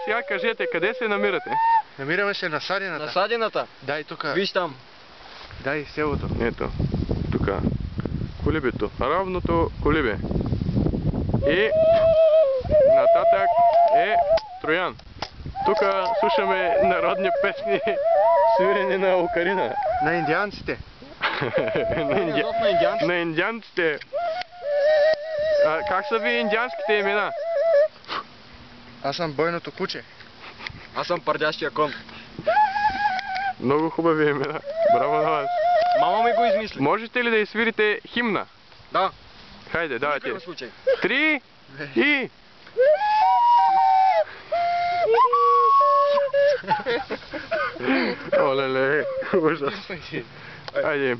сега кажете, къде се намирате? Намираме се на Садината. На Садината? Дай тук. Виж там. Дай селото. Ето, тук. Колибето. Равното колибе. И нататък е Троян. Тук слушаме народни песни, свирени на окарина. На индианците. На индианците. Как са ви индианските имена? Аз съм бойното куче. Аз съм пардящия кон. Много хубави имена. Браво на вас. Мама ми го измисли. Можете ли да изсвирите химна? Да. Хайде, давайте. В случай. 3 и... Оле-ле, ужас. Хайде.